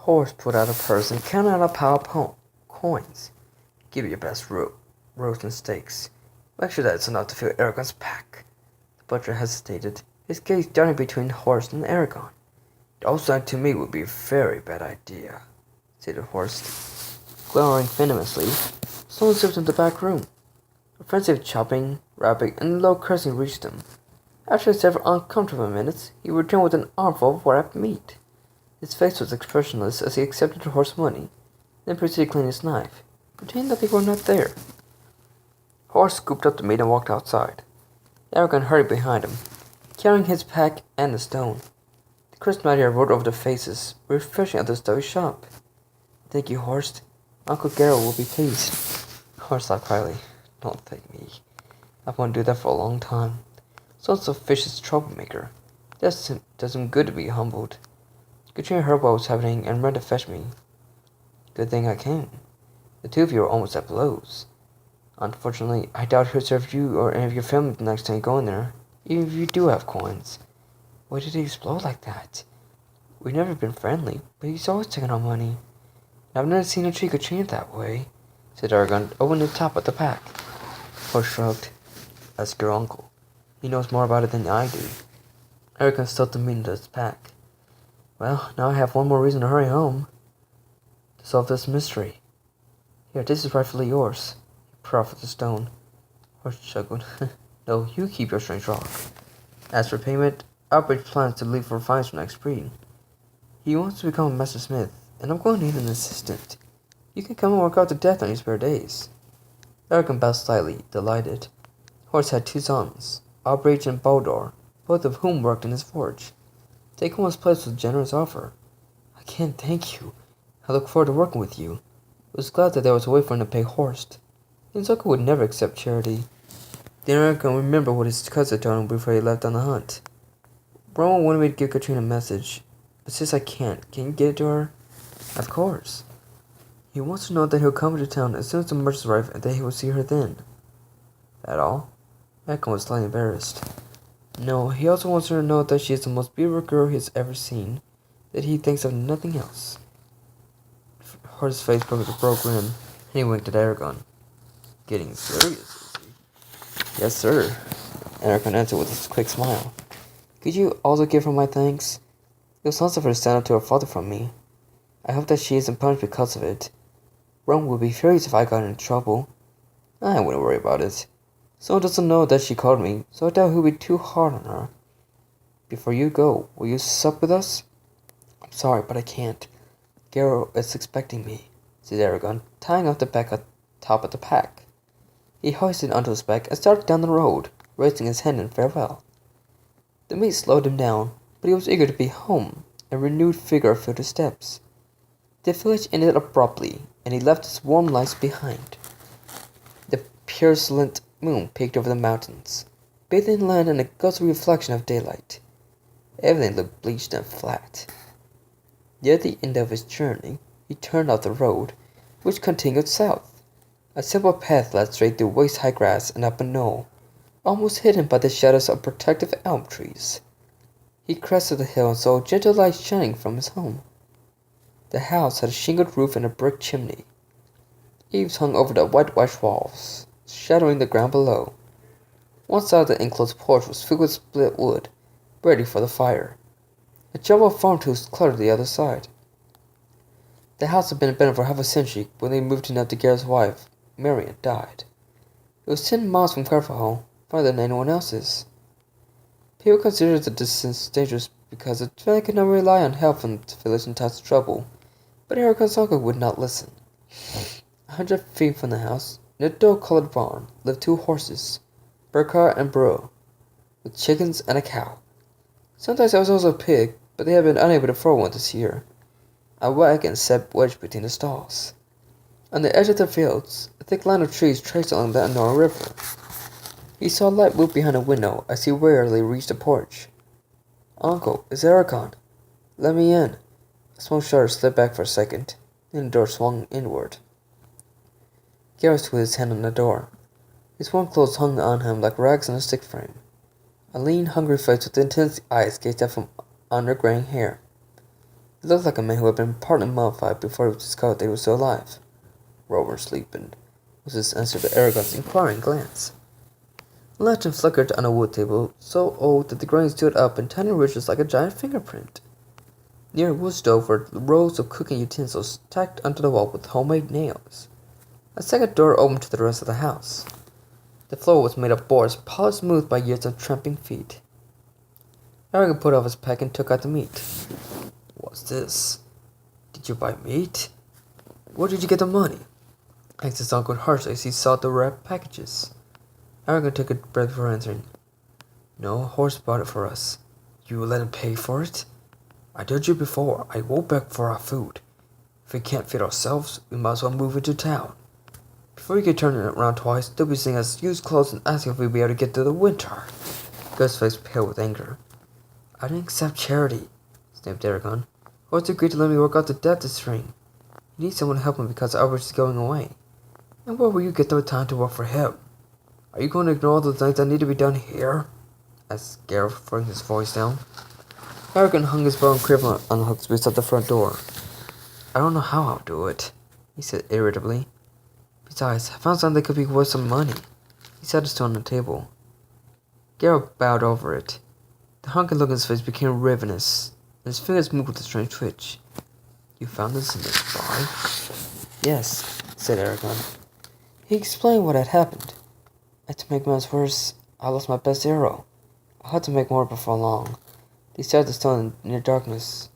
Horse pulled out a purse and counted out a pile of coins. Give me your best roast and steaks. Make sure that it's enough to fill Eragon's pack. The butcher hesitated, his gaze darting between Horst and Eragon. Outside to me would be a very bad idea, said Horst. Glowering venomously, someone slipped into the back room. A frenzy of chopping, rapping, and low cursing reached him. After several uncomfortable minutes, he returned with an armful of wrapped meat. His face was expressionless as he accepted the horse's money, then proceeded to clean his knife, pretending that they were not there. Horst scooped up the meat and walked outside. Eragon hurried behind him, carrying his pack and the stone. The crisp night air rolled over their faces, refreshing at the stuffy shop. Thank you, Horst. Uncle Geralt will be pleased. Horst laughed quietly. Don't thank me. I've wanted to do that for a long time. Son's a vicious troublemaker. Does him good to be humbled. Katrina heard what was happening and ran to fetch me. Good thing I came. The two of you are almost at blows. Unfortunately, I doubt he'll serve you or any of your family the next time you go in there, even if you do have coins. Why did he explode like that? We've never been friendly, but he's always taking our money. I've never seen him treat Katrina that way, said Eragon, opening the top of the pack. Horst shrugged. Ask your uncle. He knows more about it than I do. Eragon stuffed the meat into his pack. Well, now I have one more reason to hurry home. To solve this mystery. Here, this is rightfully yours. He proffered the stone. Horst chuckled. No, you keep your strange rock. As for payment, Albrecht plans to leave for fines for next spring. He wants to become a master smith, and I'm going to need an assistant. You can come and work out to death on your spare days. Eragon bowed slightly, delighted. Horst had two sons, Albrecht and Baldur, both of whom worked in his forge. Taking one's place was a generous offer. I can't thank you. I look forward to working with you. I was glad that there was a way for him to pay Horst. His uncle would never accept charity. Then Eragon remembered what his cousin told him before he left on the hunt. Rowan wanted me to give Katrina a message, but since I can't, can you get it to her? Of course. He wants to know that he'll come to town as soon as the merchants arrive and that he will see her then. That all? Eragon was slightly embarrassed. No, he also wants her to know that she is the most beautiful girl he has ever seen, that he thinks of nothing else. Horst's face broke with a broad grin, and he winked at Eragon. Getting serious, is he? Yes, sir, Eragon answered with a quick smile. Could you also give her my thanks? It was nice of her to stand up to her father from me. I hope that she isn't punished because of it. Rome would be furious if I got into trouble. I wouldn't worry about it. Someone doesn't know that she called me, so I doubt he'll be too hard on her. Before you go, will you sup with us? I'm sorry, but I can't. Geralt is expecting me, said Eragon, tying up the bag at the top of the pack. He hoisted onto his back and started down the road, raising his hand in farewell. The meat slowed him down, but he was eager to be home. A renewed vigor filled his steps. The village ended abruptly, and he left his warm lights behind. The purulent moon peeked over the mountains, bathing land in a ghostly reflection of daylight. Everything looked bleached and flat. Near the end of his journey, he turned off the road, which continued south. A simple path led straight through waist-high grass and up a knoll, almost hidden by the shadows of protective elm trees. He crested the hill and saw a gentle light shining from his home. The house had a shingled roof and a brick chimney. Eaves hung over the whitewashed walls, shadowing the ground below. One side of the enclosed porch was filled with split wood, ready for the fire. A jumble of farm tools cluttered the other side. The house had been abandoned for half a century when they moved in after Garrett's wife, Marion, died. It was 10 miles from Carvajal, farther than anyone else's. People considered the distance dangerous because the family could not rely on help from the village in times of trouble, but Eragon's uncle would not listen. 100 feet from the house, in a dull-colored barn, lived 2 horses, Burkhard and Bro, with chickens and a cow. Sometimes there was also a pig, but they had been unable to afford one this year. A wagon sat wedged between the stalls. On the edge of the fields, a thick line of trees traced along the Anora River. He saw a light move behind a window as he wearily reached the porch. Uncle, it's Eragon. Let me in. A small shutter slid back for a second, then the door swung inward. Garrett put his hand on the door. His warm clothes hung on him like rags on a stick frame. A lean, hungry face with intense eyes gazed out from under graying hair. He looked like a man who had been partly mummified before it was discovered that he was still alive. "Rover sleeping," was his answer to Eragon's inquiring glance. A lantern flickered on a wood table, so old that the grain stood up in tiny ridges like a giant fingerprint. Near a wood stove were rows of cooking utensils tacked onto the wall with homemade nails. A second door opened to the rest of the house. The floor was made of boards polished smooth by years of tramping feet. Eragon put off his pack and took out the meat. "What's this? Did you buy meat? Where did you get the money?" asked his uncle harshly as he saw the wrapped packages. Eragon took a breath before answering. "No, a horse bought it for us. You will let him pay for it? I told you before, I won't beg for our food. If we can't feed ourselves, we might as well move into town. Before you get turning around twice, they'll be seeing us use clothes and asking if we'll be able to get through the winter." Ghost's face pale with anger. "I didn't accept charity," snapped Eragon. "Horse agreed to let me work out the debt this spring. He needs someone to help him because Albert is going away. And where will you get the time to work for him? Are you going to ignore all the things that need to be done here?" asked Gareth, throwing his voice down. Eragon hung his bow and quiver on the hooks beside the front door. "I don't know how I'll do it," he said irritably. "Besides, I found something that could be worth some money." He set a stone on the table. Gareth bowed over it. The hungry look in his face became ravenous, and his fingers moved with a strange twitch. "You found this in this barn?" "Yes," said Eragon. He explained what had happened. And to make matters worse, I lost my best arrow. I had to make more before long. They stared at the stone in near darkness.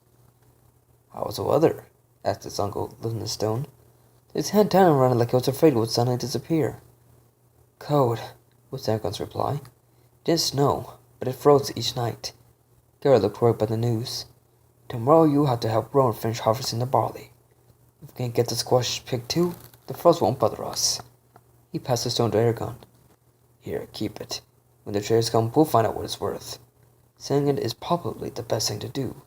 "How was the weather?" asked his uncle, lifting the stone. His hand down around it like he was afraid it would suddenly disappear. "Cold," was Eragon's reply. "It didn't snow, but it froze each night." Garrett looked worried by the news. "Tomorrow you'll have to help Rowan finish harvesting the barley. If we can get the squash picked too, the frost won't bother us." He passed the stone to Eragon. "Here, keep it. When the traders come, we'll find out what it's worth. Selling it is probably the best thing to do.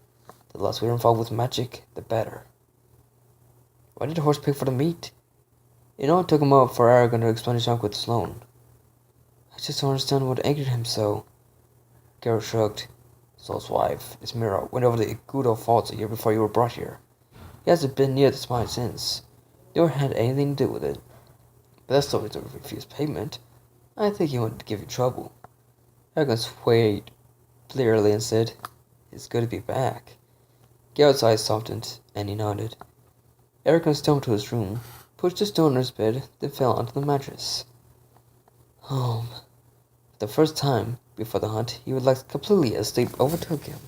The less we're involved with magic, the better." "Why did the horse pay for the meat?" It only took a moment for Eragon to explain his uncle to Sloane. "I just don't understand what angered him so." Garrett shrugged. "Saul's wife, his Mira, went over the Igudo Falls a year before you were brought here. He hasn't been near the spine since. Nor had anything to do with it. But that's no reason to refuse payment. I think he wanted to give you trouble." Eragon swayed clearly and said, "It's good to be back." Garrett's eyes softened, and he nodded. Eragon stumbled to his room, pushed the stone on his bed, then fell onto the mattress. Home. For the first time before the hunt, he relaxed completely as sleep overtook him.